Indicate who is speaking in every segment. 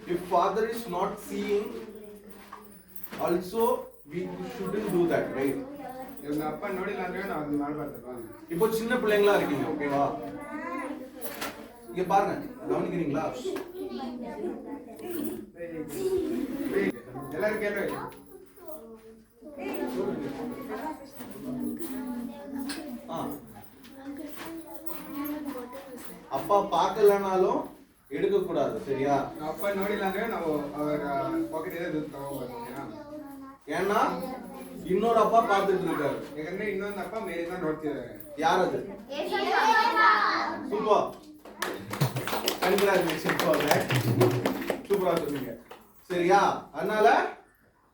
Speaker 1: If father is not seeing, also we shouldn't do that, right?
Speaker 2: அப்பா நோடில ಅಂದ್ರೆ நான் அது ಮಾಡಬಾರದಲ್ವಾ?
Speaker 1: இப்போ சின்ன பிள்ளைங்களா இருக்கீங்க, ஓகேவா? இங்க பாருங்க, கவனிக்கிறீங்களா?
Speaker 2: எல்லாரும் கேளுங்க.
Speaker 1: அப்பா பார்க்கலனாலும் எடுக்க கூடாது, சரியா?
Speaker 2: அப்பா ನೋಡಿಲ್ಲ ಅಂದ್ರೆ ನಾವು ಅವರ ಪಾಕೆಟ್ ಇದೆ ದುಡ್ಡು ತಗೋಬೇಕು.
Speaker 1: ஏன்னா இன்னொரு அப்பா பார்த்துட்டு இருக்காரு.
Speaker 2: ಯಾಕಂದ್ರೆ ಇನ್ನೊಂದು ಅಪ್ಪ ಮೇಲಿಂದ ನೋಡ್ತಿದ್ದಾರೆ.
Speaker 1: யார் அது? சூப்பர். Congratulation for that. சூப்பரா சொன்னீங்க. சரியா? அதனால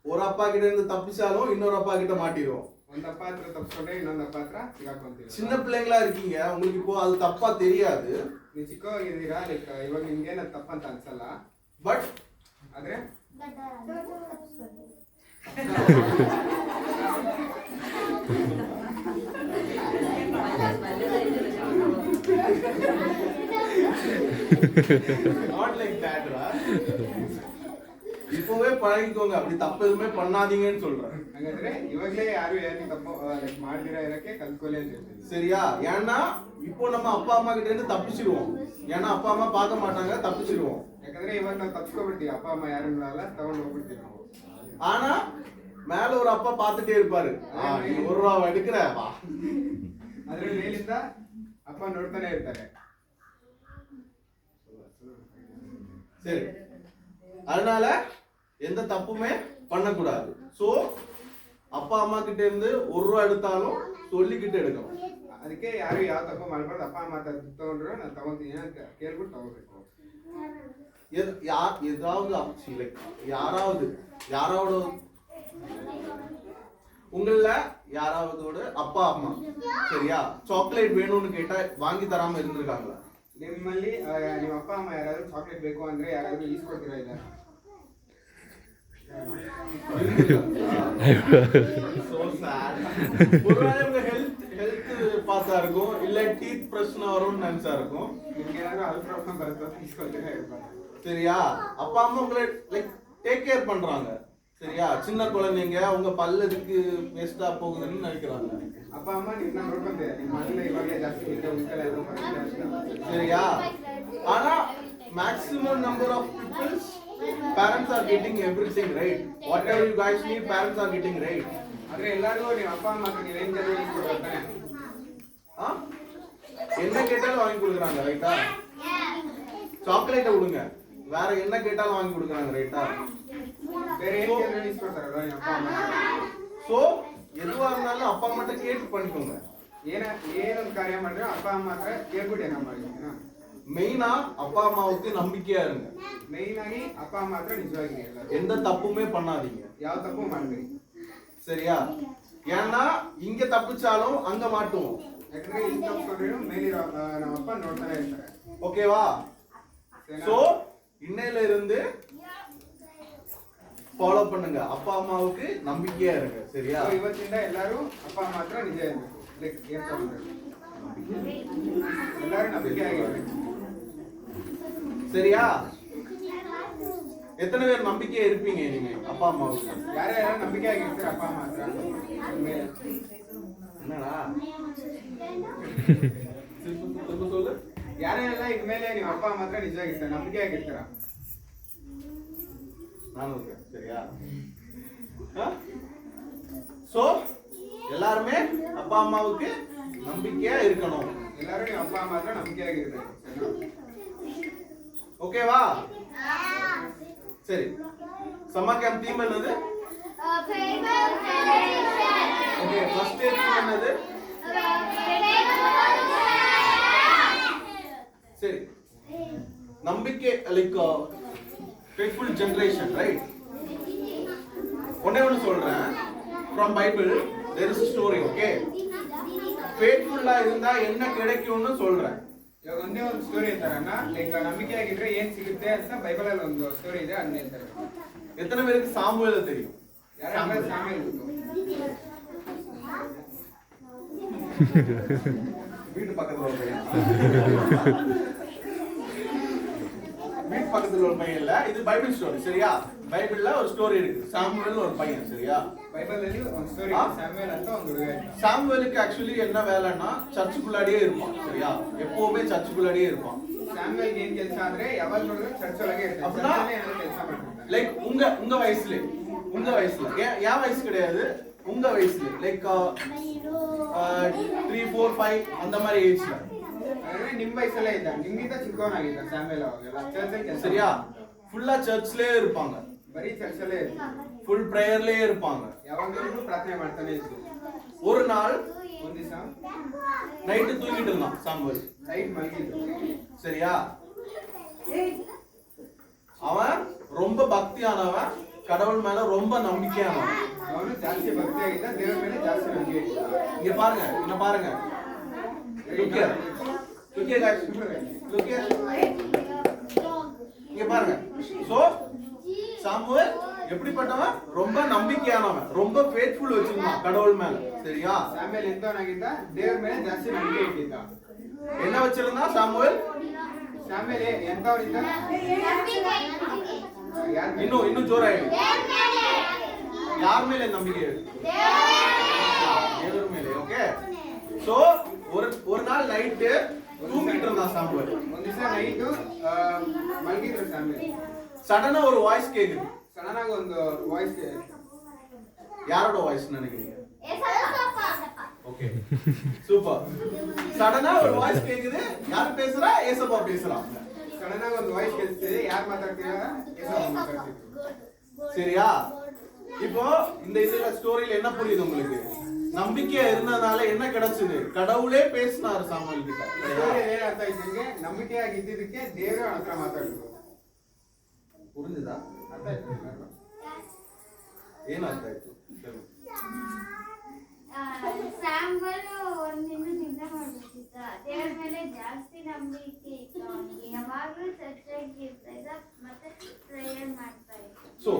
Speaker 1: ஒரு அப்பா கிட்ட இருந்து தப்பிச்சாலும் இன்னொரு அப்பா கிட்ட மாட்டிடுவோம்.
Speaker 2: ಒಂದು ಅಪ್ಪ ಹತ್ರ ತಪ್ಪಿಸ್ಕೊಂಡ್ರೆ ಇನ್ನೊಂದು ಅಪ್ಪ ಹತ್ರ ಸಿಗಾಕೊಂತೀವಿ.
Speaker 1: சின்ன பிள்ளைங்களா இருக்கீங்க, உங்களுக்கு இப்போ அது தப்பா தெரியாது.
Speaker 2: ನೀವು ಚಿಕ್ಕವಾಗಿದ್ದೀರಾ, ಲೈಕ್ ಇವಾಗ ನಿಮ್ಗೆ ಏನು ತಪ್ಪಂತ ಅನ್ಸಲ್ಲ.
Speaker 1: ಬಟ್
Speaker 2: ಆದ್ರೆ
Speaker 1: not like that, right? இப்போவே பழகிக்கோங்க, அப்படி தப்பு எதுவுமே பண்ணாதீங்கன்னு சொல்றேன்.
Speaker 2: ಹಾಗಾದ್ರೆ ಇವಾಗಲೇ ಯಾರು ಏನು ತಪ್ಪು ಲೈಕ್ ಮಾಡ್ದಿರಾ ಇರಕ್ಕೆ ಕಲ್ತ್ಕೊಳ್ಳಿ ಅಂತ ಹೇಳ್ತೀನಿ.
Speaker 1: சரியா? ஏன்னா இப்போ நம்ம அப்பா அம்மா கிட்ட இருந்து தப்பிச்சிடுவோம். ஏன்னா அப்பா அம்மா பார்க்க மாட்டாங்க, தப்பிச்சிடுவோம்.
Speaker 2: ಯಾಕಂದ್ರೆ ಇವಾಗ ನಾವು ತಪ್ಪಿಸ್ಕೊಬಿಡ್ತೀವಿ, ಅಪ್ಪ ಅಮ್ಮ ಯಾರನ್ನೂ ಅಲ್ಲ, ತಗೊಂಡು ಹೋಗ್ಬಿಡ್ತೀವಿ ನಾವು.
Speaker 1: ஆனா மேல ஒரு அப்பா பார்த்துட்டே இருப்பாரு, நீ ஒரு ரூபா எடுக்கிற வா.
Speaker 2: ಅದ್ರ ಮೇಲಿಂದ ಅಪ್ಪ ನೋಡ್ತಾನೆ ಇರ್ತಾರೆ.
Speaker 1: சரி, அதனால எந்த தப்புமே பண்ணக்கூடாது. சோ அப்பா அம்மா கிட்ட இருந்து ஒரு ரூபா எடுத்தாலும் சொல்லிக்கிட்டு எடுக்கணும்.
Speaker 2: ಅದಕ್ಕೆ ಯಾರು ಯಾವ ತಪ್ಪು ಮಾಡಬಾರ್ದು. ಅಪ್ಪ ಅಮ್ಮ ತಗೊಂಡ್ರೆ ನಾನು ತಗೊಂತೀನಿ ಅಂತ ಕೇಳ್ಬಿಟ್ಟು ತಗೋಬೇಕು.
Speaker 1: ஏதாவது யாராவது உங்கள யாராவதோட அப்பா அம்மா சரியா சாக்லேட் வேணும்னு கேட்டா வாங்கி தராம இருந்திருக்காங்களா?
Speaker 2: ನಿಮ್ಮಲ್ಲಿ ನಿಮ್ಮ ಅಪ್ಪ ಅಮ್ಮ ಯಾರಾದ್ರೂ ಚಾಕ್ಲೇಟ್ ಬೇಕು ಅಂದ್ರೆ ಯಾರಾದ್ರೂ ಈಸ್ಕೊಡ್ತೀರಾ? ಇಲ್ಲ.
Speaker 1: So sad. ஒருவேளை உங்க ஹெல்த் பார்த்தா இருக்கும், இல்ல டீத் பிரச்சனை வரும்னு நினைச்சா இருக்கும்.
Speaker 2: ನಿಮ್ಗೆ ಏನಾದ್ರೂ ಅದು ಪ್ರಾಬ್ಲಮ್ ಬರುತ್ತೆ ಈಸ್ಕೊಳ್ತೀರಾ ಇರ್ಬಾರ್ದು.
Speaker 1: சரியா? அப்பா அம்மா உங்களை லைக் டேக் கேர் பண்றாங்க, சரியா? சின்ன குழந்தைங்க உங்க பல்லதுக்கு வேஸ்டா போகுதுன்னு நினைக்கிறாங்க.
Speaker 2: ಅಪ್ಪ ಅಮ್ಮ ನಿಮ್ಮನ್ನ ನೋಡ್ಕೊಂತಾರೆ, ನಿಮ್ಮ ಮನೇಲಿ ಇವಾಗಲೇ ಜಾಸ್ತಿ ಇದೆ ಉಂಟಲ್ಲ ಇದು ಬರುತ್ತೆ,
Speaker 1: சரியா? ஆனா maximum number of people parents are getting everything right. Whatever you guys need, parents are getting right.
Speaker 2: ಆದ್ರೆ ಎಲ್ಲರಿಗೂ ನಿಮ್ಮ ಅಪ್ಪ ಅಮ್ಮ ನೀವೇನ್ ಜನ ಈಸ್ಕೊಡ್ತಾರೆ?
Speaker 1: என்ன கேட்டாலும் வாங்கி கொடுக்குறாங்க, ரைட்டா? சாக்லேட்டை விடுங்க, வேற என்ன கேட்டாலும் வாங்கி கொடுக்குறாங்க, ரைட்டா?
Speaker 2: ಬೇರೆ ಏನ್ ಕೇಳಿದ್ರು ಈಸ್ಕೊಡ್ತಾರಲ್ಲ ನಿಮ್ಮ ಅಪ್ಪ ಅಮ್ಮ.
Speaker 1: சோ எதுவா இருந்தாலும் அப்பா அம்மாட்ட கேட்டு பண்ணிக்கோங்க.
Speaker 2: ಏನೊಂದು ಕಾರ್ಯ ಮಾಡಿದ್ರೆ ಅಪ್ಪ ಅಮ್ಮ ಹತ್ರ ಕೇಳ್ಬಿಟ್ಟು ಏನೋ ಮಾಡಿ.
Speaker 1: மெயினா அப்பா அம்மாவுக்கு நம்பிக்கையா இருங்க.
Speaker 2: ಮೇನ್ ಆಗಿ ಅಪ್ಪ ಅಮ್ಮ ಹತ್ರ ನಿಜವಾಗಿ
Speaker 1: எந்த தப்புமே பண்ணாதீங்க,
Speaker 2: ಯಾವ ತಪ್ಪು ಮಾಡಬೇಡಿ,
Speaker 1: சரியா? ஏன்னா இங்க தப்பிச்சாலும் அங்க மாட்டுவோம்.
Speaker 2: ಯಾಕಂದ್ರೆ ಇಲ್ಲಿ ತಪ್ಪಿಕೊಂಡ್ರು ಮೇಲಿರೋ ನಮ್ಮ ಅಪ್ಪ ನೋಡ್ತಾನೆ ಇರ್ತಾರೆ.
Speaker 1: ஓகேவா? சோ இன்னையில இருந்து ஃபாலோ பண்ணுங்க, அப்பா அம்மாவுக்கு நம்பிக்கையா இருங்க, சரியா?
Speaker 2: ಇವತ್ತಿಂದ ಎಲ್ಲರೂ ಅಪ್ಪ ಅಮ್ಮ ಹತ್ರ ನಿಜ ಇರಬೇಕು, ಲೈಕ್ ಏನ್ ತಗೊಂಡ್ರು ಎಲ್ಲರೂ ನಂಬಿಕೆ ಆಗಿರ್ಬೇಕು,
Speaker 1: சரியா? எத்தனை பேர் நம்பிக்கையா இருப்பீங்க இனிமே அப்பா அம்மாவுக்கு?
Speaker 2: ಯಾರ್ಯಾರು ನಂಬಿಕೆ ಆಗಿರ್ತಾರೆ ಅಪ್ಪ ಅಮ್ಮ ಹತ್ರ?
Speaker 1: என்னடா சொல்லு.
Speaker 2: ಯಾರೆಲ್ಲ ಇದ್ಮೇಲೆ ನೀವು ಅಪ್ಪ ಅಮ್ಮ ಹತ್ರ ನಿಜವಾಗಿರ್ತಾರೆ, ನಂಬಿಕೆ ಆಗಿರ್ತಾರ?
Speaker 1: நானும் இருக்கேன், சரியா? சோ எல்லாருமே அப்பா அம்மாவுக்கு நம்பிக்கையா இருக்கணும்.
Speaker 2: ಎಲ್ಲರೂ ನೀವು ಅಪ್ಪ ಅಮ್ಮ ಹತ್ರ ನಂಬಿಕೆ ಆಗಿರ್ತಾರೆ,
Speaker 1: ஓகேவா? சரி, சம்மர் கேம்ப் தீம் என்னது? ஓகே, ஃபர்ஸ்ட் டே தீம் என்னது? சரி, நம்பிக்கை லைக் faithful generation, right? ஒண்ணே சொல்றேன், from Bible there is a story, okay? faithful-ஆ இருந்தா என்ன கிடைக்கும்னு சொல்றேன்.
Speaker 2: ಇವಾಗ ಒಂದೇ ಒಂದು ಸ್ಟೋರಿ ಹೇಳ್ತಾರಣ್ಣ, ಲೈಕ್ ನಂಬಿಕೆ ಆಗಿದ್ರೆ ಏನ್ ಸಿಗುತ್ತೆ ಅಂತ ಬೈಬಲ್ ಅಲ್ಲಿ ಒಂದು ಸ್ಟೋರಿ ಇದೆ, ಅದನ್ನ ಹೇಳ್ತಾರೆ.
Speaker 1: எத்தனை பேருக்கு சாமுவேல் தெரியும்?
Speaker 2: ಯಾರು ಸಾಮೇಲ್ ಗೊತ್ತು?
Speaker 1: வீட்டு பக்கத்துல ஒரு பையன். வீட்டு பக்கத்துல ஒரு பையன் இல்ல, இது பைபிள் ஸ்டோரி சரியா? பைபிள்ல ஒரு ஸ்டோரி இருக்கு, சாமுவேல் ஒரு பையன் சரியா?
Speaker 2: ಬೈಬಲಲ್ಲಿ ಒಂದು ಸ್ಟೋರಿ ಸ್ಯಾಮ್ಯುಯಲ್ ಅಂತ ಒಂದು ಹುಡುಗ ಇದ್ದ.
Speaker 1: சாமுவேலுக்கு ஆக்சுவலி என்ன வேலைன்னா சர்ச்சுக்குள்ளாடியே இருப்பான் சரியா? எப்பவுமே சர்ச்சுக்குள்ளாடியே இருப்பான்.
Speaker 2: ಸ್ಯಾಮ್ಯುಯಲ್ ಏನ್ ಕೆಲಸ ಅಂದ್ರೆ ಯಾವಾಗ ನೋಡಿದ್ರು ಚರ್ಚ್ ಒಳಗೆ ಇರ್ತಾನೆ.
Speaker 1: அப்படின்னா
Speaker 2: ಕೆಲಸ ಮಾಡ್ತಾನೆ.
Speaker 1: லைக் உங்க வயசுல என் வயசு கிடையாது, உங்க வயசுல லைக் 3, 4, 5 அந்த மாதிரி ஏஜ்ல
Speaker 2: ಅಂದ್ರೆ ನಿಮ್ ವಯಸ್ಸಲ್ಲೇ ಇದ್ದ, ನಿಮ್ಗಿಂತ ಚಿಕ್ಕವನಾಗಿದ್ದ ಸ್ಯಾಮ್ಯುಯಲ್ ಅವಾಗೆಲ್ಲ ಚರ್ಚ್ ಅಲ್ಲಿ ಕೆಲಸ
Speaker 1: சரியா? ஃபுல்லா சர்ச்லயே இருப்பாங்க,
Speaker 2: ಬರೀ ಚರ್ಚ್ ಅಲ್ಲೇ ಇದ್ದ,
Speaker 1: ஃபுல் பிரேயர்லயே இருப்பாங்க.
Speaker 2: ಯಾವಾಗಲೂ ಪ್ರಾರ್ಥನೆ ಮಾಡ್ತಾನೆ ಇದ್ದು.
Speaker 1: ஒரு நாள்
Speaker 2: ಒಂದ್ ದಿವಸ
Speaker 1: நைட்டு தூங்கிட்டு இருந்தான் சாமுவேல்
Speaker 2: ನೈಟ್ ಮಲಗಿದ್ದು.
Speaker 1: சரியா? அவன் ரொம்ப பக்தியானவன், கடவுள் மேல ரொம்ப நம்பிக்கையானவன்.
Speaker 2: ಅವನು ಜಾಸ್ತಿ ಭಕ್ತಿಯಾಗಿದ್ದ, ದೇವರ ಮೇಲೆ ಜಾಸ್ತಿ ನಂಬಿಕೆ ಇದ್ದ.
Speaker 1: இங்க பாருங்க, Look here. Look here guys. Look here. இங்க பாருங்க. So சாமுவேல் எப்படிப்பட்டவன்? ரொம்ப நம்பிக்கையானவன், ரொம்ப ஃபேத்ஃபுல் வச்சிருந்தான் கடவுள் மேல சரியா?
Speaker 2: ಸ್ಯಾಮ್ಯುಯಲ್ ಎಂತವನಾಗಿದ್ದ, ದೇವರ ಮೇಲೆ ಜಾಸ್ತಿ ನಂಬಿಕೆ ಇಟ್ಟಿದ್ದ.
Speaker 1: என்ன வச்சிருந்தான் சாமுவேல்?
Speaker 2: ಸ್ಯಾಮ್ಯುಯಲ್ ಎಂತವನಿದ್ದ?
Speaker 1: இன்னும் ஜோராயிடு. யார் மேல நம்பிக்கை? தேவன் மேல. ஓகே. சோ ஒரு நாள் நைட் தூங்கிட்டு இருந்தான் சாமுவேல்.
Speaker 2: ಒಂದ್ ದಿವಸ ನೈಟ್ ಮಲಗಿದ್ರು ಸ್ಯಾಮ್ಯುಯಲ್.
Speaker 1: சடனா ஒரு வாய்ஸ் கேக்குது.
Speaker 2: ಸಡನ್ ಆಗಿ ಒಂದು ವಾಯ್ಸ್.
Speaker 1: யாரோட வாய்ஸ் நினைக்கிறீங்க? Okay super. சடனா ஒரு வாய்ஸ் கேக்குது, யார் பேசுறா? ஏசப்பா பேசுறான்.
Speaker 2: ಸಡನ್ ಆಗಿ ಒಂದು ವಾಯ್ಸ್ ಕೇಳಿಸ್ತಿದೆ, ಯಾರು ಮಾತಾಡ್ತಿದ್ದಾರೆ? ಯೇಸಪ್ಪ ಮಾತಾಡ್ತಿದ್ರು.
Speaker 1: சரியா? இப்போ இந்த இதுல ஸ்டோரியில என்ன புரியுது உங்களுக்கு? நம்பிக்கையா இருந்ததால என்ன கிடைச்சது? கடவுளே பேசினார் சாமுவேல் கிட்ட.
Speaker 2: ಏನ್ ಅರ್ಥ ಆಯ್ತು ನಿಮ್ಗೆ? ನಂಬಿಕೆಯಾಗಿ ಇದ್ದಿದ್ದಕ್ಕೆ ದೇವರೇ ಅವನ ಹತ್ರ ಮಾತಾಡಿದ್ರು.
Speaker 1: புரிஞ்சுதா?
Speaker 2: ಅರ್ಥ ಆಯ್ತು?
Speaker 1: ಏನ್ ಅರ್ಥ ಆಯ್ತು?
Speaker 3: ಸ್ಯಾಮ್ಯುಯಲ್ ಒಂದಿನ ಚಿಂತೆ ಮಾಡ್ಬಿಟ್ಟಿದ್ದ, ದೇವ್ರ ಮೇಲೆ ಜಾಸ್ತಿ ನಂಬಿಕೆ ಇತ್ತು ಅವನಿಗೆ. ಯಾವಾಗ್ಲೂ ಚರ್ಚೆಗೆ ಇರ್ತಾ ಇದ್ದ, ಮತ್ತೆ ಪ್ರೇಯರ್ ಮಾಡ್ತಾ ಇದ್ದ.
Speaker 1: சோ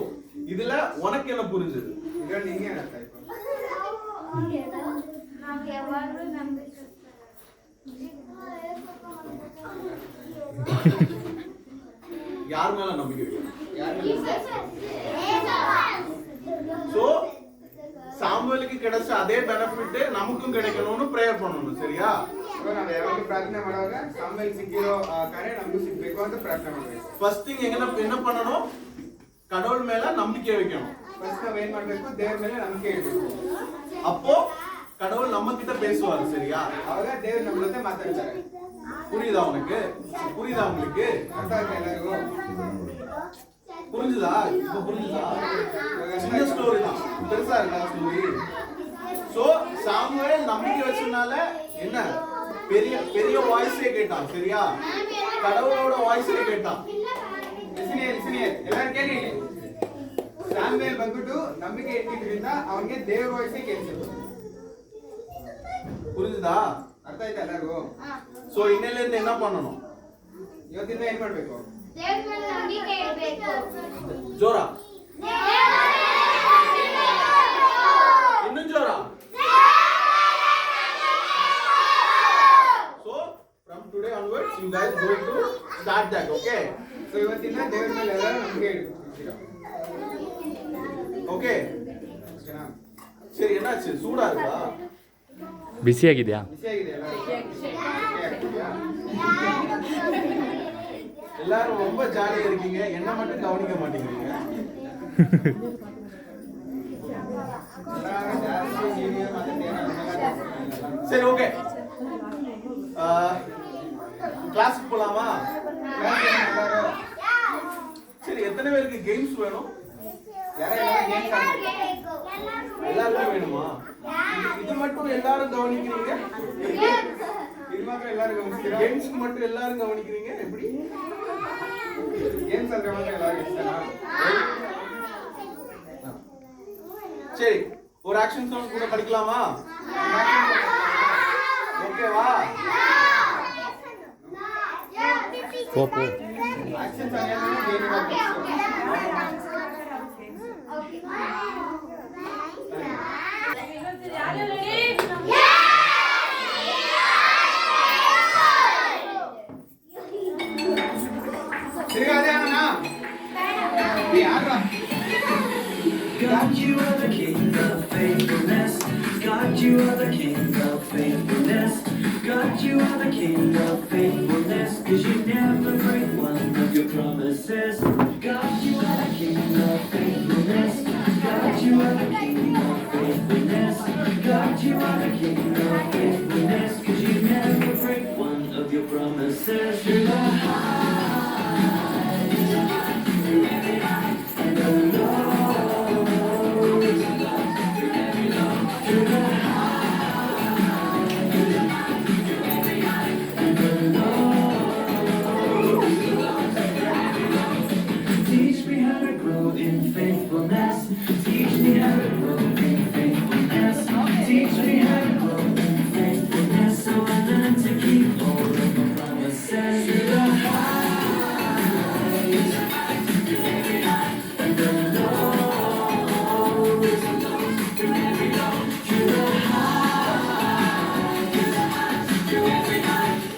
Speaker 1: இதுல உனக்கு என்ன புரிஞ்சது?
Speaker 2: ಇದ್ರಲ್ಲಿ ನಿಂಗೆ ಏನ್ ಅರ್ಥ ಆಯ್ತು?
Speaker 3: ನಾವು ಯಾವಾಗ್ಲೂ ನಂಬಿಕೆ
Speaker 1: யார் மேல நம்பிக்கை வைக்கணும்? சோ சாமுவேலுக்கு கிடைச்ச அதே பெனிஃபிட் நமக்கும் கிடைக்கணும்னு பிரேயர் பண்ணணும் சரியா?
Speaker 2: ನಾವು ಯಾವಾಗಲೂ ಪ್ರಾರ್ಥನೆ ಮಾಡುವಾಗ ಸ್ಯಾಮ್ಯುಯಲ್ ಸಿಕ್ಕಿರೋ ಕಾರ್ಯ ನಮಗೂ ಸಿಗ್ಬೇಕು ಅಂತ ಪ್ರಾರ್ಥನೆ ಮಾಡಬೇಕು.
Speaker 1: ஃபர்ஸ்ட் திங் என்ன பண்ணணும்? கடவுள் மேல நம்பிக்கை வைக்கணும்.
Speaker 2: ಫಸ್ಟ್ ನಾವ್ ಏನ್ ಮಾಡ್ಬೇಕು? ದೇವರ ಮೇಲೆ ನಂಬಿಕೆ ಇಡಬೇಕು.
Speaker 1: அப்போ கடவுள் நம்ம கிட்ட பேசுவாரு சரியா?
Speaker 2: ಅವಾಗ ದೇವ್ರು ನಮ್ಮ ಜೊತೆ ಮಾತಾಡ್ತಾರೆ.
Speaker 1: புரியுதா உனக்கு? புரியுதா உங்களுக்கு?
Speaker 2: ಅರ್ಥ ಆಯ್ತಾ ಎಲ್ಲರಿಗೂ?
Speaker 1: புரிஞ்சுதா? இப்போ புரிஞ்சுதா? சின்ன ஸ்டோரி தான், பெருசா இருக்கா ஸ்டோரி? சோ சாமுவேல் நம்பிக்கை வச்சனால என்ன? பெரிய வாய்ஸே கேட்டான் சரியா? கடவுளோட வாய்ஸே கேட்டான்.
Speaker 2: ಲಿಸನಿಯರ್ ಎಲ್ಲರೂ ಕೇಳಿ. ಸ್ಯಾಮ್ಯುಯಲ್ ಬಂದ್ಬಿಟ್ಟು ನಂಬಿಕೆ ಇಟ್ಟಿದ್ರಿಂದ ಅವನಿಗೆ ದೇವ್ರ ವಾಯ್ಸೇ ಕೇಳಿಸಿದ್ರು.
Speaker 1: புரிஞ்சுதா?
Speaker 2: ಅರ್ಥ ಆಯ್ತಾ ಎಲ್ಲರಿಗೂ?
Speaker 1: சோ இன்னையில இருந்து என்ன பண்ணணும்?
Speaker 2: ಇವತ್ತಿಂದ ಏನ್ ಮಾಡ್ಬೇಕು?
Speaker 3: ದೇವ್ರ ಮೇಲೆ ನಂಬಿಕೆ ಇಡಬೇಕು.
Speaker 1: ஜோரா இன்னும் ஜோரா. So from today onwards you guys going to start that, okay?
Speaker 2: So ಇವತ್ತಿಂದ ದೇವ್ರ ಮೇಲೆ ಎಲ್ಲರೂ ನಂಬಿಕೆ ಇಡ್ತೀರಾ.
Speaker 1: Okay?
Speaker 2: ಓಕೆನಾ?
Speaker 1: சரி என்னாச்சு? சூடா இருக்கா?
Speaker 4: ಬಿಸಿಯಾಗಿದೆಯಾ?
Speaker 2: ಬಿಸಿಯಾಗಿದೆ ಎಲ್ಲರೂ?
Speaker 1: எல்லாரும் ரொம்ப ஜாலியா இருக்கீங்க, என்ன மட்டும் கவனிக்க மாட்டேங்கிறீங்க.
Speaker 2: ಜಾಸ್ತಿ ಸೀನಿಯರ್ ಮತ್ತೆ
Speaker 1: சரி ஓகே, கிளாஸ்க்கு போலாமா? சரி எத்தனை பேருக்கு கேம்ஸ் வேணும்? எல்லாருக்கும் வேணுமா? இது மட்டும் எல்லாரும் கவனிக்கிறீங்க?
Speaker 2: ಇದು ಮಾತ್ರ ಎಲ್ಲರೂ ಗಮನಿಸ್ತೀರಾ?
Speaker 1: கேம்ஸ்க்கு மட்டும் எல்லாரும் கவனிக்கிறீங்க எப்படி?
Speaker 2: ಗೇಮ್ಸ್ ಅಂದ್ರೆ ಮಾತ್ರ ಎಲ್ಲರೂ ಇಷ್ಟನಾ?
Speaker 1: சரி ஒரு ஆக்ஷன் சாங் கூட படிக்கலாமா? ஓகேவா?
Speaker 4: ಪೋ ಪೋ.
Speaker 2: ಆಕ್ಷನ್ ಸಾಂಗ್ ಅಂದ್ರೆ ಗೇಮ್ ತಿರ್ಗಾ ಅದೇ ಅಣ್ಣ ಯಾರು
Speaker 5: God, you are the King of faithfulness. God, you are the King of faithfulness. God, you are the King of faithfulness. 'Cause you never break one of your promises. God, you are the King of faithfulness. God, you are the King of faithfulness. God, you are the King of faithfulness. 'Cause you never break one of your promises. You're the Teach me how to grow in faithfulness. Teach me how to grow in faithfulness. Teach me how to grow in faithfulness. So I learn to keep all of my promises. You're the highest and the lowest. You're the highest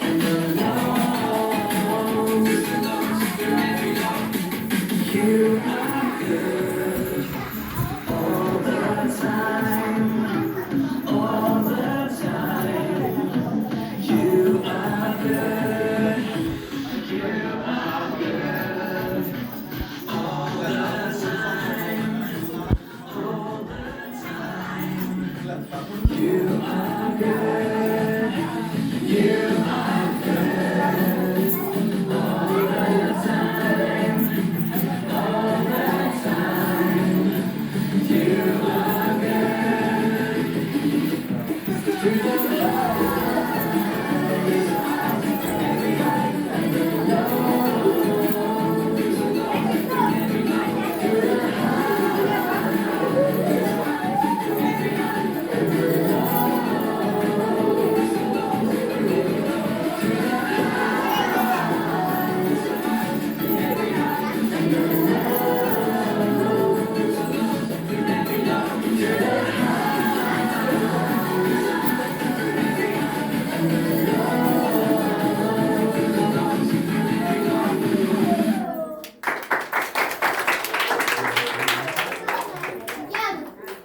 Speaker 5: and the lowest. You are good all the time, all the time. You are good, you are good all the time, all the time. You are good, you are good all the time. All the time, you are good. To the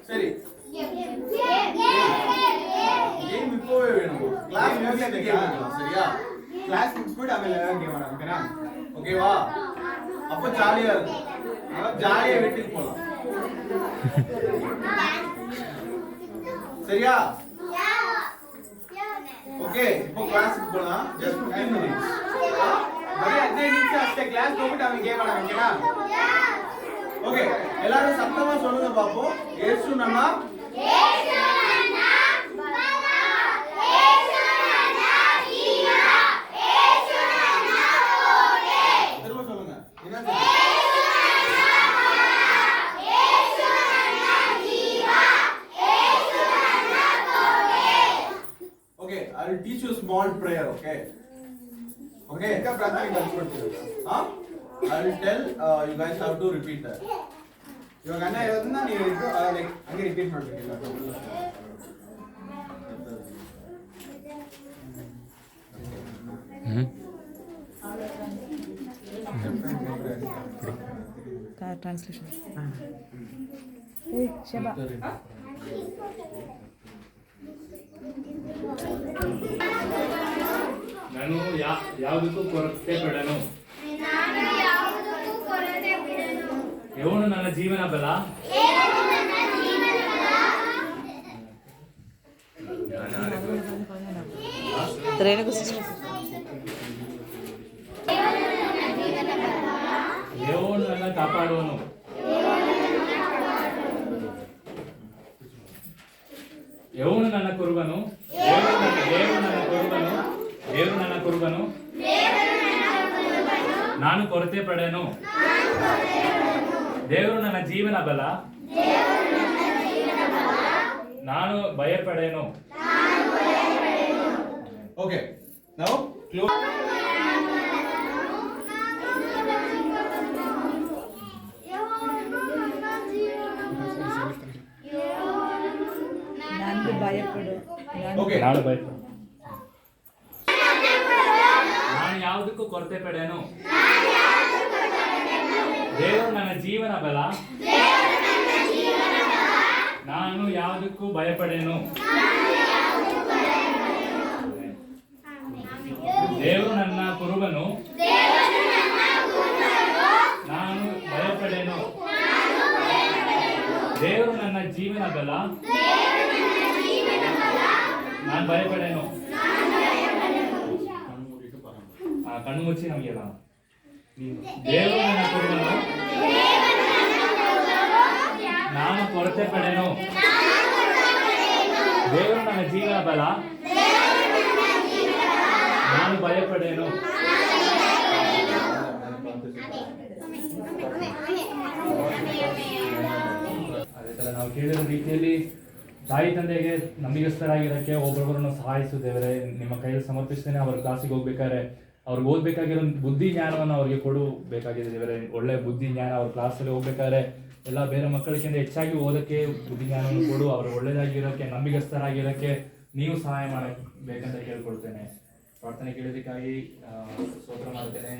Speaker 1: சரி game இப்போவே வேணும் class முடிச்சிட்டு game வேணும் சரியா
Speaker 2: class ಮುಗಿಸ್ಬಿಟ್ಟು ಆಮೇಲೆ game ಆಡೋಣ ಓಕೆನಾ
Speaker 1: ஓகேவா அப்ப ஜாலியா இருக்கும் ஜாலியா வீட்டுக்கு போலாம் சரியா ஓகே இப்போ கிளாஸுக்கு போலாம் ஜஸ்ட் 15 minutes
Speaker 2: ಬರೀ 15 ನಿಮಿಷ ಅಷ್ಟೇ ಕ್ಲಾಸ್ ಹೋಗ್ಬಿಟ್ಟು ಆಮೇಲೆ ಗೇಮ್ ಆಡೋಣ ಓಕೆನಾ
Speaker 1: ஓகே எல்லாரும் சத்தமா சொல்லுங்க பாப்போம் இயேசு நன்னா திரும்ப சொல்லுங்க என்ன Okay, I will teach you a small prayer, okay? Okay.
Speaker 2: ಈಗ ಪ್ರಾರ್ಥನೆ ಕಲಿಸ್ಕೊಡ್ತೀವಿ
Speaker 1: Huh? I will tell you guys have to repeat that.
Speaker 2: ಇವಾಗ ಅಣ್ಣ ಇರೋದನ್ನ ನೀವು ಇದ್ರು ಲೈಕ್ ಹಂಗೆ ರಿಪೀಟ್ ಮಾಡ್ಬೇಕಿಲ್ಲ
Speaker 6: ಟ್ರಾನ್ಸ್ಲೇಷನ್ ಶಬಾ
Speaker 4: ನಾನು ಯಾವುದಕ್ಕೂ ಕೊರತೆ ಬಿಡನು. ಇವನು ನನ್ನ ಜೀವನ ಬಲ.
Speaker 6: ರೇಣುಕು
Speaker 4: ದೇವನು ನನ್ನ ಕಾಪಾಡುವನು. ದೇವನು ನನ್ನ ಕುರುಬನು. ದೇವರು ನನ್ನ ಕುರುಬನು. ನಾನು ಕೊರತೆ ಪಡೆನು. ದೇವರು ನನ್ನ ಜೀವನ ಬಲ. ನಾನು ಭಯಪಡೆನು.
Speaker 1: Okay, now close.
Speaker 6: ನಾನು ಭಯಪಡು.
Speaker 1: Okay.
Speaker 4: ನಾನು ಭಯಪಡು. ನಾನು ಯಾವುದಕ್ಕೂ ಕೊರತೆ ಪಡೆನು. ದೇವರು ನನ್ನ ಜೀವನ ಬಲ. ನಾನು ಯಾವುದಕ್ಕೂ ಭಯಪಡೇನು. ದೇವರು ನನ್ನ ಕುರುಬನು. ನಾನು ಭಯಪಡೇನು. ದೇವರು ನನ್ನ ಜೀವನ ಬಲ. ನಾನು ಭಯಪಡೇನು. ಕಣ್ಣು ಮುಚ್ಚಿ ನಮಗೆ ದೇವರು ನನ್ನ ಕುರುಬನು. ನಾನು ಕೊರತೆ ಪಡೆನು. ದೇವರು ನನ್ನ ಜೀವನ ಬಲ. ನಾನು ಭಯಪಡೇನು. ಅದೇ ತರ ನಾವು ಕೇಳಿರೋ ರೀತಿಯಲ್ಲಿ ತಾಯಿ ತಂದೆಗೆ ನಂಬಿಗಸ್ತರಾಗಿರೋಕ್ಕೆ ಒಬ್ಬೊಬ್ಬರನ್ನು ಸಹಾಯಿಸು ದೇವರೇ. ನಿಮ್ಮ ಕೈಯಲ್ಲಿ ಸಮರ್ಪಿಸ್ತೇನೆ. ಅವ್ರ ಕ್ಲಾಸಿಗೆ ಹೋಗ್ಬೇಕಾದ್ರೆ ಅವ್ರಿಗೆ ಓದ್ಬೇಕಾಗಿರೋ ಬುದ್ಧಿ ಜ್ಞಾನವನ್ನು ಅವ್ರಿಗೆ ಕೊಡಬೇಕಾಗಿದೆ ದೇವರೇ. ಒಳ್ಳೆ ಬುದ್ಧಿ ಜ್ಞಾನ ಅವ್ರ ಕ್ಲಾಸಲ್ಲಿ ಹೋಗ್ಬೇಕಾದ್ರೆ ಎಲ್ಲ ಬೇರೆ ಮಕ್ಕಳಿಗಿಂತ ಹೆಚ್ಚಾಗಿ ಓದಕ್ಕೆ ಬುದ್ಧಿ ಜ್ಞಾನವನ್ನು ಕೊಡು. ಅವರು ಒಳ್ಳೆಯದಾಗಿರೋಕ್ಕೆ ನಂಬಿಗಸ್ತರಾಗಿರೋಕ್ಕೆ ನೀವು ಸಹಾಯ ಮಾಡಬೇಕಂತ ಕೇಳ್ಕೊಳ್ತೇನೆ. ಪ್ರಾರ್ಥನೆ ಕೇಳೋದಕ್ಕಾಗಿ ಸ್ತೋತ್ರ ಮಾಡ್ತೇನೆ.